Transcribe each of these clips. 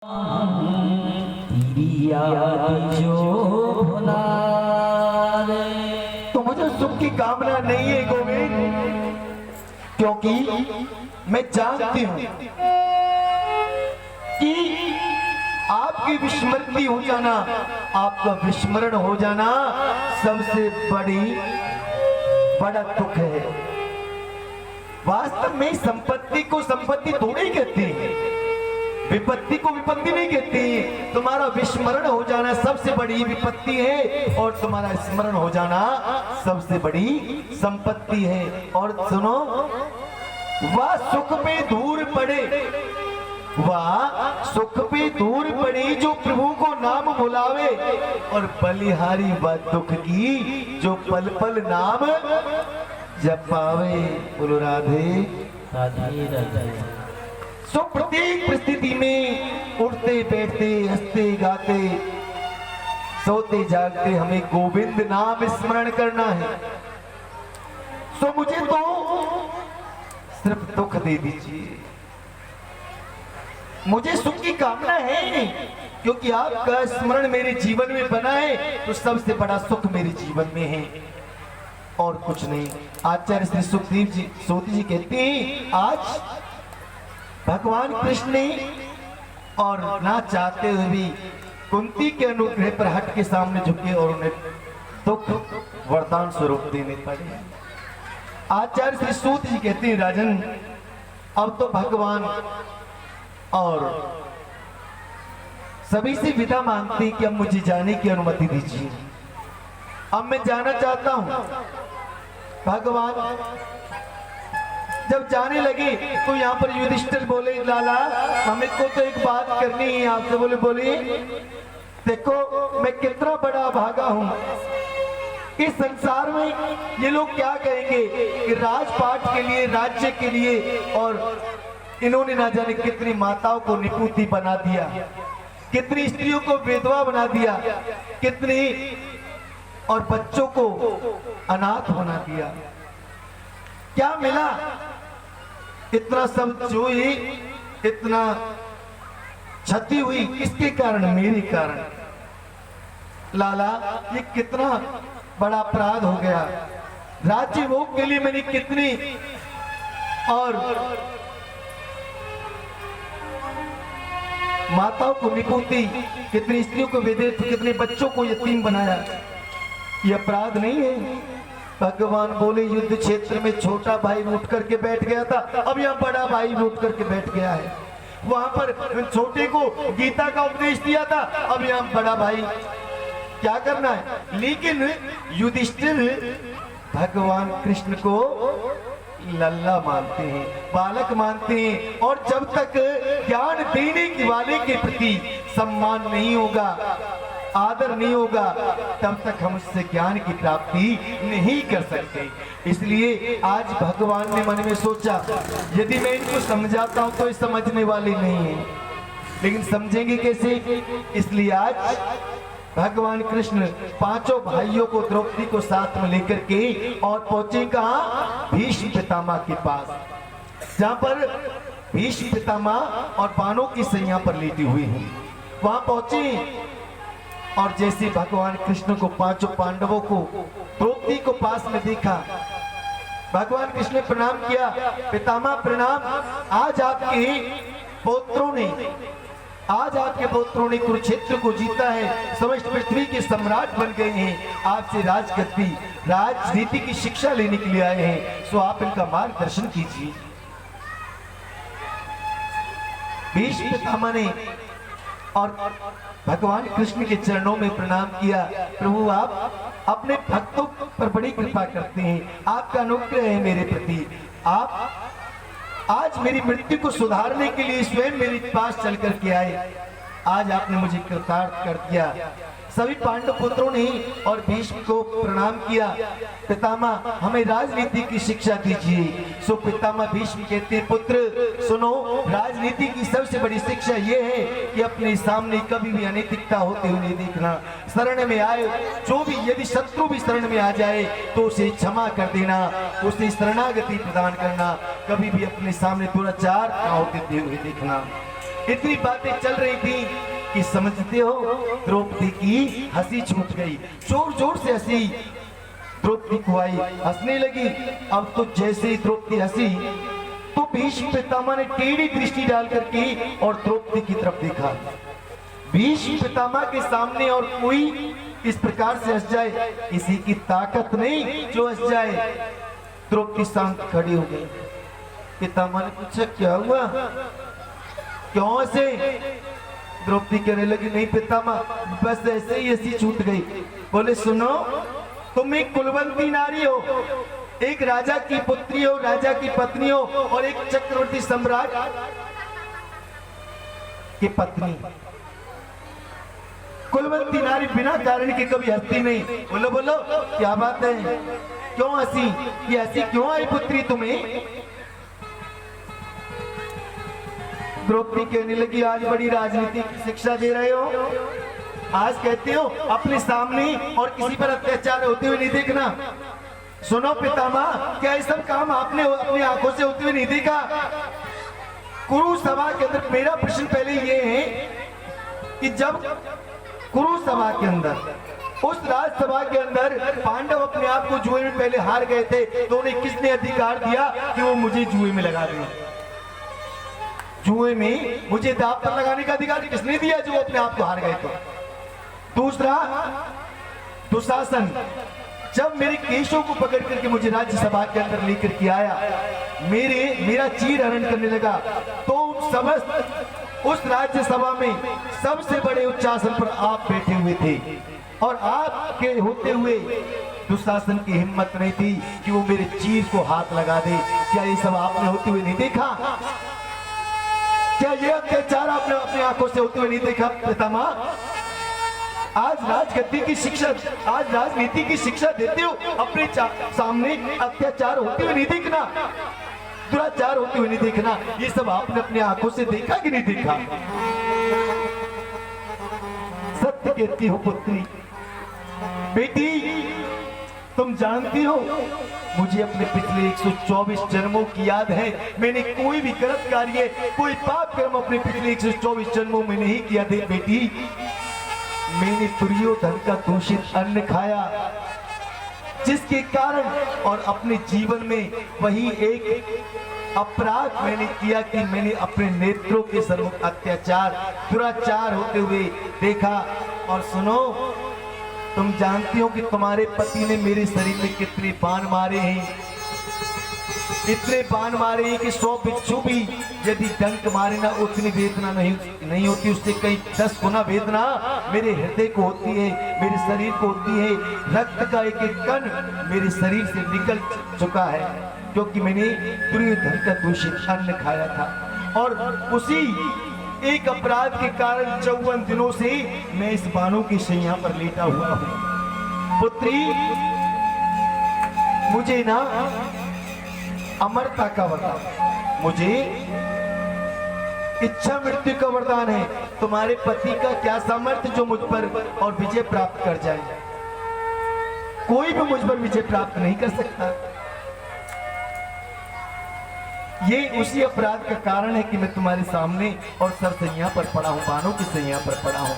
तो मुझे सुख की कामना नहीं है गोविंद, क्योंकि मैं जानती हूं कि आपकी विस्मृति हो जाना, आपका विस्मरण हो जाना सबसे बड़ा दुख है। वास्तव में संपत्ति को संपत्ति थोड़ी कहते हैं, विपत्ति को विपत्ति नहीं कहती। तुम्हारा विस्मरण हो जाना सबसे बड़ी विपत्ति है और तुम्हारा स्मरण हो जाना सबसे बड़ी संपत्ति है। और सुनो, वह सुख पे दूर पड़े, वह सुख पे दूर पड़ी जो प्रभु को नाम बुलावे, और बलिहारी वह दुख की जो पल पल नाम जपावे। बोलो राधे राधे राधे। सो प्रत्येक परिस्थिति में उठते बैठते हंसते गाते सोते जागते हमें गोविंद नाम स्मरण करना है। सो मुझे तो सिर्फ दुख दे दीजिए, मुझे सुख की कामना है नहीं, क्योंकि आपका स्मरण मेरे जीवन में बना है तो सबसे बड़ा सुख मेरे जीवन में है और कुछ नहीं। आचार्य श्री सुखदेव जी सोती जी कहते हैं, आज भगवान कृष्ण ने और ना चाहते हुए भी कुंती के अनुग्रह पर हट के सामने झुके और उन्हें दुख वरदान स्वरूप देने पड़े। आचार्य श्री सूत जी कहते हैं, राजन अब तो भगवान और सभी से विदा मांगते हैं कि अब मुझे जाने की अनुमति दीजिए, अब मैं जाना चाहता हूं। भगवान जब जाने लगे तो यहाँ पर युधिष्ठिर बोले, लाला हमें को तो एक बात करनी है आपसे। बोले बोलिए। देखो मैं कितना बड़ा भागा हूं, इस संसार में ये लोग क्या कहेंगे कि राजपाट के लिए, राज्य के लिए, और इन्होंने ना जाने कितनी माताओं को निपुति बना दिया, कितनी स्त्रियों को विधवा बना दिया, कितनी और बच्चों को अनाथ बना दिया। क्या मिला? इतना सब जो ही इतना क्षति हुई, किसके कारण? मेरे कारण। लाला ये कितना बड़ा अपराध हो गया। राज्य भोग के लिए मैंने कितनी और माताओं को निपुति, कितनी स्त्रियों को विधवा, कितने बच्चों को यतीम बनाया, ये अपराध नहीं है? भगवान बोले, युद्ध क्षेत्र में छोटा भाई उठ करके बैठ गया था, अब यहाँ बड़ा भाई उठ करके बैठ गया है। वहां पर छोटे को गीता का उपदेश दिया था, अब यहाँ बड़ा भाई क्या करना है। लेकिन युधिष्ठिर भगवान कृष्ण को लल्ला मानते हैं, बालक मानते हैं, और जब तक ज्ञान देने के वाले के प्रति सम्मान नहीं होगा, आदर नहीं होगा, तब तक हम उससे ज्ञान की प्राप्ति नहीं कर सकते। इसलिए आज भगवान ने मन में सोचा, यदि मैं इनको समझाता हूं तो ये समझने वाले नहीं है, लेकिन समझेंगे कैसे? इसलिए आज भगवान कृष्ण पांचों भाइयों को, द्रौपदी को साथ में लेकर के और पहुंचे कहां? भीष्म पितामह के पास, जहां पर भीष्म पितामह और बाणों की सैया पर लेटी हुई है। वहां पहुंचे और जैसे भगवान कृष्ण को, पांचों पांडवों को, द्रौपदी को पास में देखा, भगवान कृष्ण ने प्रणाम किया, पितामह प्रणाम, आज आपके पौत्रों ने कुरुक्षेत्र को जीता है, समस्त पृथ्वी के सम्राट बन गए हैं, आपसे राजगद्दी, राजनीति की शिक्षा लेने के लिए आए हैं, सो आप इनका मार्गदर्शन कीजिए। भीष्म पितामह ने और भगवान कृष्ण के चरणों में प्रणाम किया। प्रभु आप अपने भक्तों पर बड़ी कृपा करते हैं, आपका अनुग्रह है मेरे प्रति, आप आज मेरी मृत्यु को सुधारने के लिए स्वयं मेरे पास चल कर के आए, आज आपने मुझे कृतार्थ कर दिया। सभी पांडव पुत्रों ने और भीष्म को प्रणाम किया, पितामह हमें राजनीति की शिक्षा दीजिए। सो पितामह भीष्म कहते हैं, पुत्र सुनो, राजनीति की सबसे बड़ी शिक्षा यह है कि अपने सामने कभी भी अनैतिकता होते हुए नहीं देखना, शरण में आए जो भी, यदि शत्रु भी शरण में आ जाए तो उसे क्षमा कर देना, उसे शरणागति प्रदान करना, कभी भी अपने सामने दुराचार न होते हुए देखना। इतनी बातें चल रही थी कि समझते हो द्रौपदी की हंसी छूट गई, जोर जोर से हंसी द्रौपदी को आई, हंसने लगी। अब तो जैसे ही द्रौपदी हंसी तो भीष्म पितामह ने टेढ़ी दृष्टि डाल करके और द्रौपदी की तरफ देखा। भीष्म पितामह के सामने और कोई इस प्रकार से हंस जाए, किसी की ताकत नहीं जो हंस जाए। द्रौपदी शांत खड़ी हो गई। पितामह ने पूछा क्या हुआ, क्यों हंसे? द्रौपदी कहने लगी नहीं पितामह, बस ऐसे ही हंसी छूट गई। बोले सुनो, तुम एक कुलवंती नारी हो, एक राजा की पुत्री हो, राजा की पत्नी हो और एक चक्रवर्ती सम्राट की पत्नी। कुलवंती नारी बिना कारण की कभी हंसती नहीं। बोलो बोलो क्या बात है, क्यों हंसी? ये हंसी क्यों आई पुत्री तुम्हें? द्रौपदी कहने लगी आज बड़ी राजनीति की शिक्षा दे रहे हो, आज कहते हो अपने सामने और किसी पर अत्याचार होते हुए नहीं देखना। सुनो पितामह, क्या ये सब काम आपने अपनी आंखों से होते हुए नहीं देखा? कुरु सभा के अंदर मेरा प्रश्न पहले ये है कि जब कुरु सभा के अंदर, उस राजसभा के अंदर पांडव अपने आप को जुए में पहले हार गए थे, तो उन्हें किसने अधिकार दिया कि वो मुझे जुए में लगा दें? जुए में मुझे दांव पर लगाने का अधिकार किसने दिया जो अपने आप को हार गए? तो दूसरा, दुशासन जब मेरे केशों को पकड़ करके मुझे राज्यसभा के अंदर लेकर के आया, मेरा चीर हरण करने लगा, तो समस्त उस राज्यसभा में सबसे बड़े उच्चासन पर आप बैठे हुए थे और आपके होते हुए दुशासन की हिम्मत नहीं थी कि वो मेरे चीर को हाथ लगा दे। क्या ये सब आपने होते हुए नहीं देखा? क्या ये अत्याचार आपने अपनी आंखों से होते हुए नहीं देखा पितामह? आज राजगद्दी की शिक्षा, आज राजनीति की शिक्षा देते हो, अपने सामने अत्याचार होते हुए नहीं देखना, दुराचार होते हुए नहीं देखना। ये सब आपने अपनी आंखों से देखा कि नहीं देखा? सत्य कहती हो पुत्री, बेटी तुम जानती हो मुझे अपने पिछले 124 जन्मों की याद है। मैंने कोई भी गलत कार्य, कोई पाप कर्म अपने पिछले 124 जन्मों में नहीं किया थे बेटी। मैंने दुर्योधन का दूषित अन्न खाया, जिसके कारण और अपने जीवन में वही एक अपराध मैंने किया कि मैंने अपने नेत्रों के सम्मुख अत्याचार, दुराचार होते हुए देखा। और सुनो, तुम जानती हो कि तुम्हारे पति ने मेरे शरीर में कितने बाण मारे हैं, इतने बाण मारे हैं कि 100 बिच्छू भी यदि डंक मारे ना उतनी वेदना नहीं होती, उससे कई 10 गुना वेदना मेरे हृदय को होती है, मेरे शरीर को होती है। रक्त का एक एक कण मेरे शरीर से निकल चुका है क्योंकि मैंने दुर्योधन का दूषित अन्न खाया था। और उसी एक अपराध के कारण 54 दिनों से मैं इस बाणों की शैया पर लेटा हुआ हूं। पुत्री, मुझे ना अमरता का वरदान, मुझे इच्छा मृत्यु का वरदान है। तुम्हारे पति का क्या सामर्थ्य जो मुझ पर और विजय प्राप्त कर जाए? कोई भी मुझ पर विजय प्राप्त नहीं कर सकता। ये उसी अपराध का कारण है कि मैं तुम्हारे सामने और सरसैया पर पड़ा हूं, बाणों की सैया पर पड़ा हूं।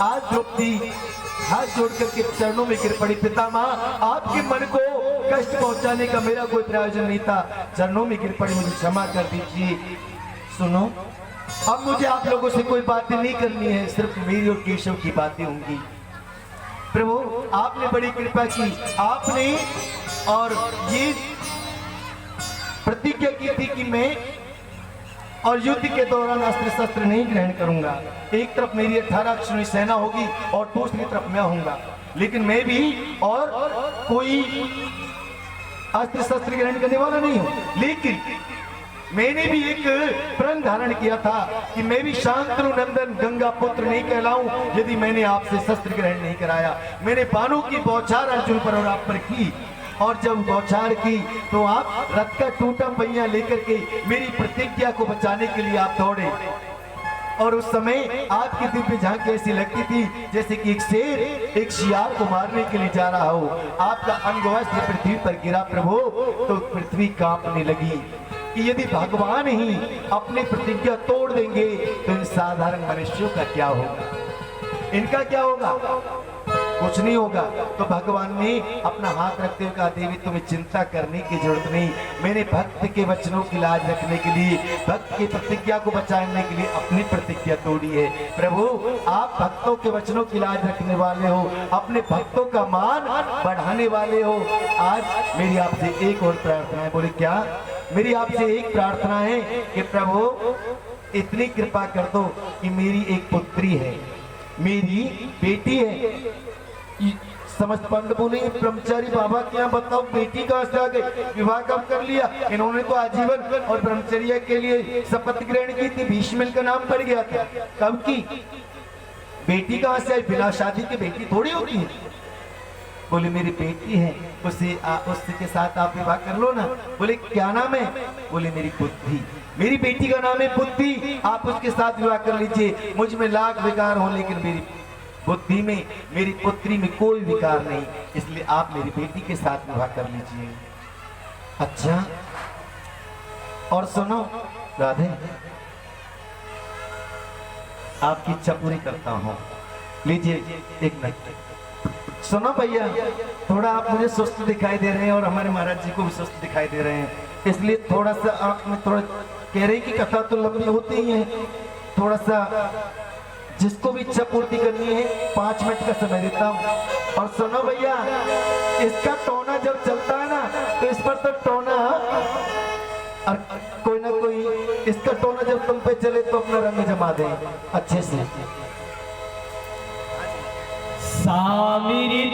आज द्रौपदी हाथ जोड़ करके चरणों में गिर पड़ी। पितामह, आपके मन को कष्ट पहुंचाने का मेरा कोई प्रयोजन नहीं था, चरणों में गिर पड़ी, मुझे क्षमा कर दीजिए। सुनो, अब मुझे आप लोगों से कोई बातें नहीं करनी है, सिर्फ मेरी और केशव की बातें होंगी। प्रभु, आपने बड़ी कृपा की, आपने और ये प्रतिज्ञा की थी कि मैं और युद्ध के दौरान अस्त्र शस्त्र नहीं ग्रहण करूंगा। एक तरफ मेरी 18 अक्षौहिणी सेना होगी और दूसरी तरफ मैं होऊंगा, लेकिन मैं भी और कोई अस्त्र शस्त्र ग्रहण करने वाला नहीं हूं। लेकिन मैंने भी एक प्रण धारण किया था कि मैं भी शांतनु नंदन गंगा पुत्र नहीं कहलाऊं यदि मैंने आपसे शस्त्र ग्रहण नहीं कराया। मैंने बाणों की बौछार अर्जुन पर और आप पर की, और जब बौछार की तो आप रथ का टूटा पहिया लेकर के मेरी प्रतिज्ञा को बचाने के लिए आप दौड़े। और उस समय आपकी दिव्य झांकी ऐसी लगती थी जैसे कि एक शेर एक शियार को मारने के लिए जा रहा हो। आपका अंगवस्त्र पृथ्वी पर गिरा प्रभु तो पृथ्वी कांपने लगी। कि यदि भगवान ही अपनी प्रतिज्ञा तोड़ देंगे तो इन साधारण मनुष्यों का क्या होगा, इनका क्या होगा? कुछ नहीं होगा। तो भगवान ने अपना हाथ रखते हुए कहा, देवी तुम्हें चिंता करने की जरूरत नहीं, मैंने भक्त के वचनों की लाज रखने के लिए, भक्त की प्रतिज्ञा को बचाने के लिए अपनी प्रतिज्ञा तोड़ी है। प्रभु आप भक्तों के वचनों की लाज रखने वाले हो, अपने भक्तों का मान बढ़ाने वाले हो। आज मेरी आपसे एक और प्रार्थना है। बोले क्या? मेरी आपसे एक प्रार्थना है कि प्रभु इतनी कृपा कर दो कि मेरी एक पुत्री है, मेरी बेटी है। समस्त पंडित बोले ब्रह्मचारी बाबा के यहाँ बताओ बेटी कहाँ से आ गई, विवाह कब कर लिया? इन्होंने तो आजीवन और ब्रह्मचर्य के लिए शपथ ग्रहण की थी, भीष्म का नाम पड़ गया था। कब की बेटी कहाँ से आई? बिना शादी की बेटी थोड़ी होती है। बोले मेरी बेटी है, उसके साथ आप विवाह कर लो ना। बोले क्या नाम है? बोले मेरी बुद्धि, मेरी बेटी का नाम है बुद्धि, आप उसके साथ विवाह कर लीजिए। मुझ में लाख विकार हो लेकिन मेरी बुद्धि में, मेरी पुत्री में कोई विकार नहीं, इसलिए आप मेरी बेटी के साथ विवाह कर लीजिए। अच्छा और सुनो राधे, आपकी इच्छा पूरी करता हूं, लीजिए एक मिनट। सुनो भैया, थोड़ा आप मुझे सुस्त दिखाई दे रहे हैं और हमारे महाराज जी को भी सुस्त दिखाई दे रहे हैं, इसलिए थोड़ा सा आप में थोड़ा कह रहे हैं कि कथा तो लंबी होती ही है, थोड़ा सा जिसको भी इच्छा पूर्ति करनी है 5 मिनट का समय देता हूँ। और सुनो भैया, इसका टोना जब चलता है ना तो इस पर तो टोना, और कोई ना कोई इसका टोना जब तुम पे चले तो अपना रंग जमा दे अच्छे से। सामिरी